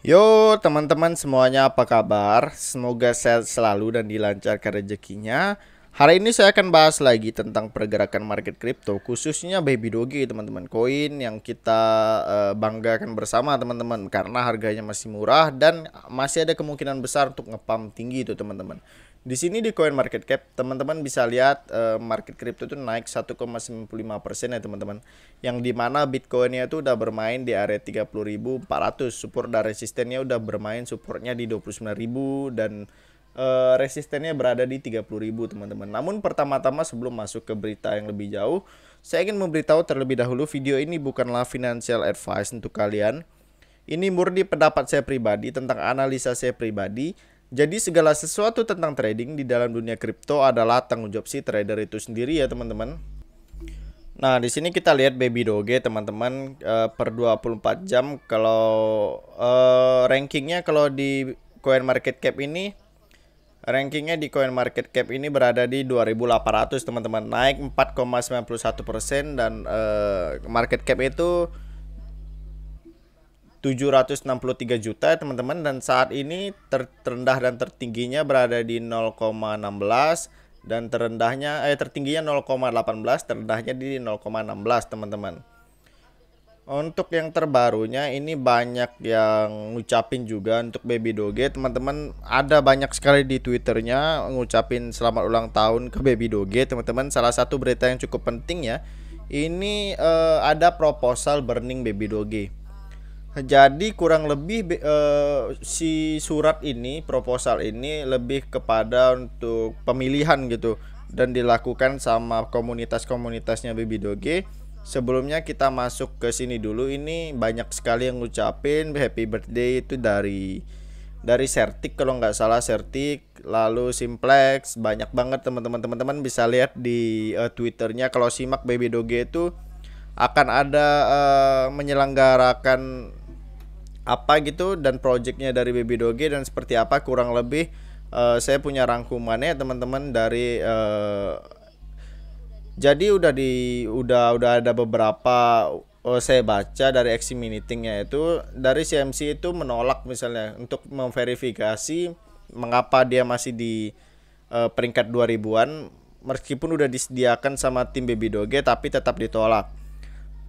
Yo teman-teman semuanya, apa kabar? Semoga sehat selalu dan dilancarkan rezekinya. Hari ini saya akan bahas lagi tentang pergerakan market kripto, khususnya Baby Doge teman-teman. Koin yang kita banggakan bersama teman-teman, karena harganya masih murah dan masih ada kemungkinan besar untuk ngepump tinggi itu teman-teman. Di sini di Coin Market Cap teman-teman bisa lihat market kripto itu naik 1,95% ya teman-teman. Yang dimana Bitcoinnya itu udah bermain di area 30.400, support dan resistennya udah bermain, supportnya di 29.000 dan resistennya berada di 30.000 teman-teman. Namun pertama-tama sebelum masuk ke berita yang lebih jauh, saya ingin memberitahu terlebih dahulu video ini bukanlah financial advice untuk kalian. Ini murni pendapat saya pribadi tentang analisa saya pribadi. Jadi segala sesuatu tentang trading di dalam dunia kripto adalah tanggung jawab si trader itu sendiri ya teman-teman. Nah, di sini kita lihat Baby Doge teman-teman, per 24 jam kalau rankingnya, kalau di Coin Market Cap ini, rankingnya di Coin Market Cap ini berada di 2.800 teman-teman, naik 4,91% dan market cap itu 763 juta ya teman-teman, dan saat ini terendah dan tertingginya berada di 0,16 dan tertingginya 0,18, terendahnya di 0,16 teman-teman. Untuk yang terbarunya ini banyak yang ngucapin juga untuk Baby Doge teman-teman, ada banyak sekali di Twitternya ngucapin selamat ulang tahun ke Baby Doge teman-teman. Salah satu berita yang cukup penting ya, ini ada proposal burning Baby Doge. Jadi kurang lebih si surat ini, proposal ini lebih kepada untuk pemilihan gitu, dan dilakukan sama komunitas-komunitasnya Baby Doge. Sebelumnya kita masuk ke sini dulu, ini banyak sekali yang ngucapin happy birthday itu dari Certic kalau nggak salah, Certic, lalu Simplex, banyak banget teman-teman bisa lihat di Twitternya. Kalau simak Baby Doge itu akan ada menyelenggarakan apa gitu, dan projectnya dari Baby Doge dan seperti apa kurang lebih saya punya rangkumannya teman-teman dari jadi udah ada beberapa saya baca dari XC meetingnya, itu dari CMC itu menolak misalnya untuk memverifikasi mengapa dia masih di peringkat 2000-an meskipun udah disediakan sama tim Baby Doge, tapi tetap ditolak.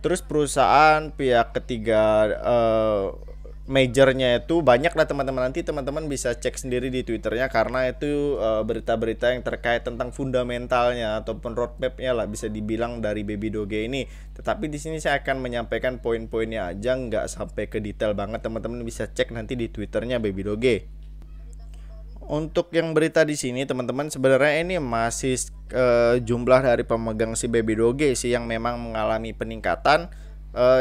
Terus perusahaan pihak ketiga majornya itu banyak lah teman-teman, nanti teman-teman bisa cek sendiri di Twitternya, karena itu berita-berita yang terkait tentang fundamentalnya ataupun roadmapnya lah bisa dibilang dari Baby Doge ini. Tetapi di sini saya akan menyampaikan poin-poinnya aja, nggak sampai ke detail banget, teman-teman bisa cek nanti di Twitternya Baby Doge. Untuk yang berita di sini teman-teman, sebenarnya ini masih jumlah dari pemegang si Baby Doge sih yang memang mengalami peningkatan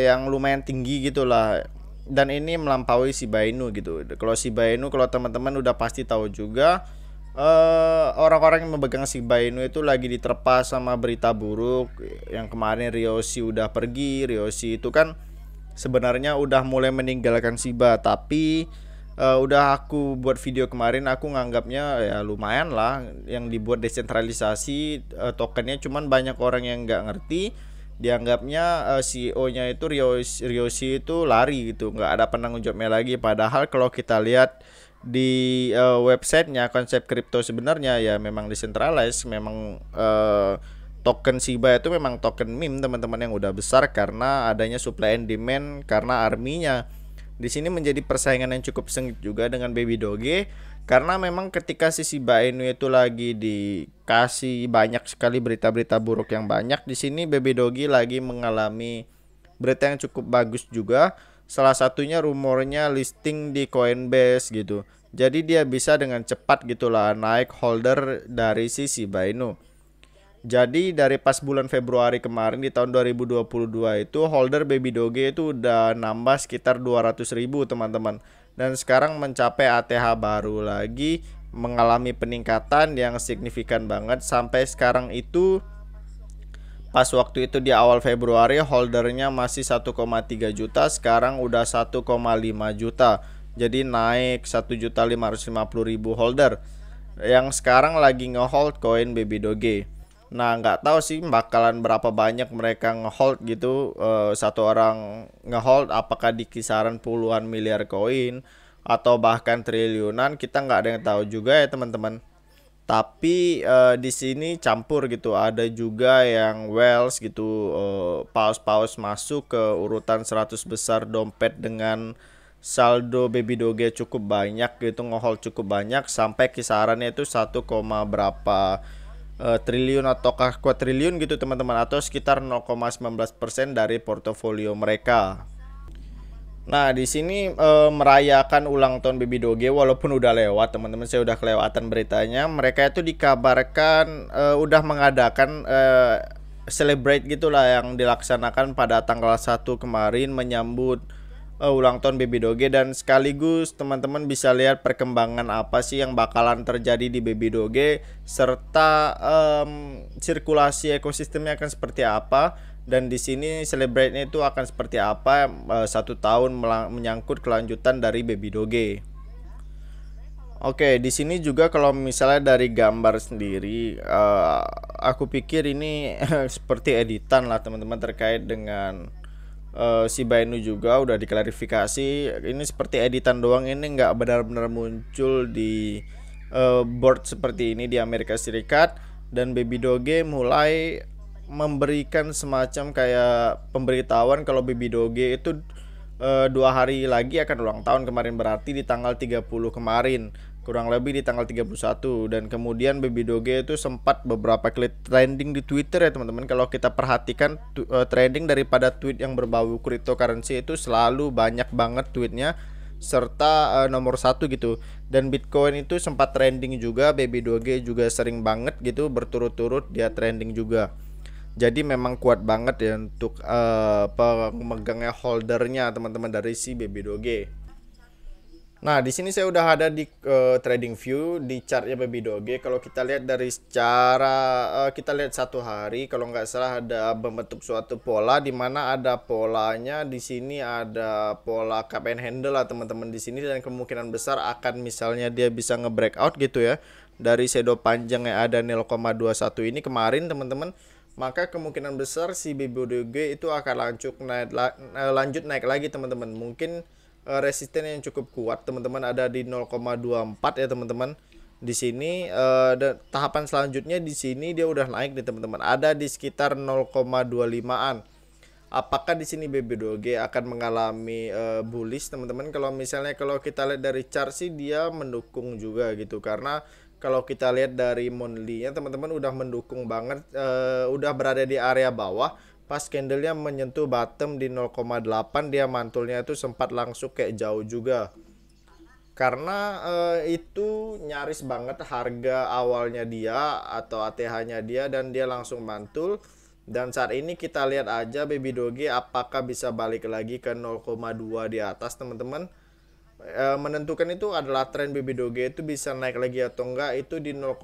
yang lumayan tinggi gitulah, dan ini melampaui si Bainu gitu. Kalau si Bainu, kalau teman-teman udah pasti tahu juga, orang-orang yang memegang si Bainu itu lagi diterpa sama berita buruk. Yang kemarin Ryoshi udah pergi, Ryoshi itu kan sebenarnya udah mulai meninggalkan Shiba, tapi udah aku buat video kemarin, aku nganggapnya ya lumayan lah yang dibuat desentralisasi tokennya, cuman banyak orang yang nggak ngerti, dianggapnya CEO-nya itu Ryoshi itu lari gitu, nggak ada penanggung jawabnya lagi. Padahal kalau kita lihat di websitenya, konsep kripto sebenarnya ya memang decentralized, memang token Shiba itu memang token meme teman-teman yang udah besar karena adanya supply and demand, karena arminya. Di sini menjadi persaingan yang cukup sengit juga dengan Baby Doge, karena memang ketika si Shiba Inu itu lagi dikasih banyak sekali berita-berita buruk yang banyak, di sini Baby Doge lagi mengalami berita yang cukup bagus juga. Salah satunya rumornya listing di Coinbase gitu. Jadi dia bisa dengan cepat gitulah naik holder dari si Shiba Inu. Jadi dari pas bulan Februari kemarin di tahun 2022 itu holder Baby Doge itu udah nambah sekitar 200.000 teman-teman. Dan sekarang mencapai ATH baru lagi, mengalami peningkatan yang signifikan banget. Sampai sekarang itu, pas waktu itu di awal Februari holdernya masih 1,3 juta, sekarang udah 1,5 juta. Jadi naik 1.550.000 holder yang sekarang lagi ngehold koin Baby Doge. Nah, nggak tahu sih bakalan berapa banyak mereka ngehold gitu. Satu orang ngehold apakah di kisaran puluhan miliar koin atau bahkan triliunan, kita nggak ada yang tahu juga ya teman-teman. Tapi di sini campur gitu, ada juga yang Wells gitu, paus-paus masuk ke urutan 100 besar dompet dengan saldo baby doge cukup banyak gitu, ngohol cukup banyak sampai kisarannya itu 1, berapa triliun ataukah kuadriliun gitu teman-teman, atau sekitar 0,19% dari portofolio mereka. Nah, di sini merayakan ulang tahun Baby Doge walaupun udah lewat, teman-teman. Saya udah kelewatan beritanya. Mereka itu dikabarkan udah mengadakan celebrate gitulah yang dilaksanakan pada tanggal 1 kemarin menyambut ulang tahun Baby Doge, dan sekaligus teman-teman bisa lihat perkembangan apa sih yang bakalan terjadi di Baby Doge serta sirkulasi ekosistemnya akan seperti apa, dan di sini celebrate-nya itu akan seperti apa 1 tahun menyangkut kelanjutan dari Baby Doge. Oke, di sini juga kalau misalnya dari gambar sendiri, aku pikir ini seperti editan lah teman-teman, terkait dengan si Bainu juga udah diklarifikasi. Ini seperti editan doang, ini nggak benar-benar muncul di board seperti ini di Amerika Serikat. Dan Baby Doge mulai memberikan semacam kayak pemberitahuan kalau Baby Doge itu 2 hari lagi akan ulang tahun kemarin, berarti di tanggal 30 kemarin, kurang lebih di tanggal 31. Dan kemudian Baby Doge itu sempat beberapa kali trending di Twitter ya teman-teman. Kalau kita perhatikan trending daripada tweet yang berbau cryptocurrency itu selalu banyak banget tweetnya, serta nomor 1 gitu. Dan Bitcoin itu sempat trending juga, Baby Doge juga sering banget gitu berturut-turut dia trending juga. Jadi memang kuat banget ya untuk pemegangnya, holdernya teman-teman dari si Baby Doge. Nah, di sini saya udah ada di trading view di chartnya Baby Doge. Kalau kita lihat dari secara kita lihat 1 hari, kalau nggak salah ada membentuk suatu pola, di mana ada polanya di sini, ada pola cup and handle lah teman-teman di sini, dan kemungkinan besar akan misalnya dia bisa nge-breakout gitu ya dari shadow panjang yang ada 0,21 ini kemarin teman-teman, maka kemungkinan besar si Baby Doge itu akan lanjut naik lagi teman-teman. Mungkin resisten yang cukup kuat teman-teman ada di 0,24 ya teman-teman. Di sini dan tahapan selanjutnya di sini dia udah naik nih teman-teman, ada di sekitar 0,25-an. Apakah di sini Baby Doge akan mengalami bullish teman-teman? Kalau misalnya kalau kita lihat dari chart sih dia mendukung juga gitu, karena kalau kita lihat dari monthly-nya teman-teman udah mendukung banget, udah berada di area bawah. Pas candlenya menyentuh bottom di 0,8, dia mantulnya itu sempat langsung kayak jauh juga, karena itu nyaris banget harga awalnya dia atau ATH-nya dia, dan dia langsung mantul. Dan saat ini kita lihat aja Baby Doge apakah bisa balik lagi ke 0,2 di atas teman-teman. Menentukan itu adalah tren Baby Doge itu bisa naik lagi atau enggak itu di 0,2.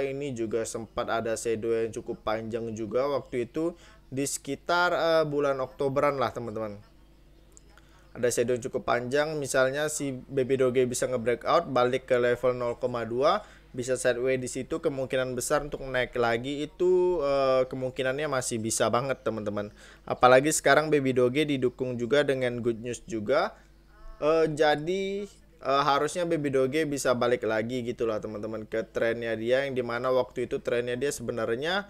Ini juga sempat ada shadow yang cukup panjang juga waktu itu di sekitar bulan Oktoberan lah teman-teman. Ada shadow yang cukup panjang, misalnya si Baby Doge bisa nge-breakout balik ke level 0,2, bisa sideways di situ, kemungkinan besar untuk naik lagi itu kemungkinannya masih bisa banget teman-teman. Apalagi sekarang Baby Doge didukung juga dengan good news juga. Jadi harusnya Baby Doge bisa balik lagi gitulah teman-teman ke trennya dia, yang dimana waktu itu trennya dia sebenarnya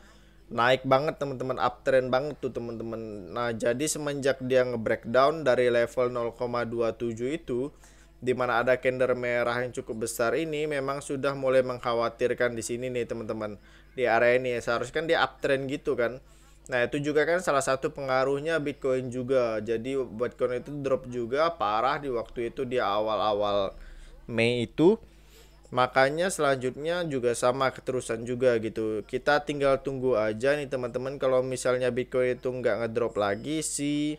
naik banget teman-teman, uptrend banget tuh teman-teman. Nah, jadi semenjak dia nge-breakdown dari level 0,27 itu, dimana ada candle merah yang cukup besar ini, memang sudah mulai mengkhawatirkan di sini nih teman-teman, di area ini. Seharusnya kan dia uptrend gitu kan. Nah, itu juga kan salah satu pengaruhnya Bitcoin juga. Jadi Bitcoin itu drop juga parah di waktu itu, di awal-awal Mei itu. Makanya selanjutnya juga sama keterusan juga gitu. Kita tinggal tunggu aja nih teman-teman, kalau misalnya Bitcoin itu nggak ngedrop lagi, si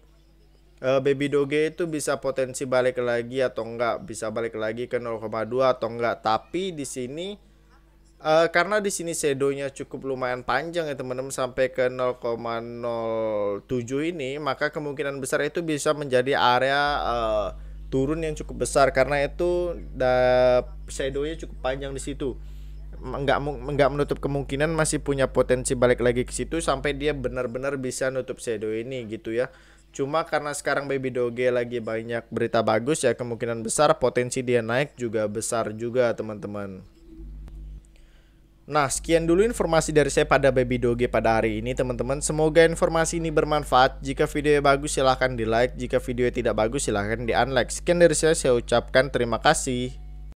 Baby Doge itu bisa potensi balik lagi atau enggak, bisa balik lagi ke 0,2 atau enggak. Tapi di sini karena di sini shadow-nya cukup lumayan panjang ya teman-teman, sampai ke 0,07 ini, maka kemungkinan besar itu bisa menjadi area turun yang cukup besar, karena itu shadow-nya cukup panjang di situ. Enggak menutup kemungkinan masih punya potensi balik lagi ke situ sampai dia benar-benar bisa nutup shadow ini gitu ya. Cuma karena sekarang Baby Doge lagi banyak berita bagus ya, kemungkinan besar potensi dia naik juga besar juga teman-teman. Nah, sekian dulu informasi dari saya pada Baby Doge pada hari ini teman-teman. Semoga informasi ini bermanfaat. Jika videonya bagus silahkan di like, jika video tidak bagus silahkan di unlike. Sekian dari saya ucapkan terima kasih.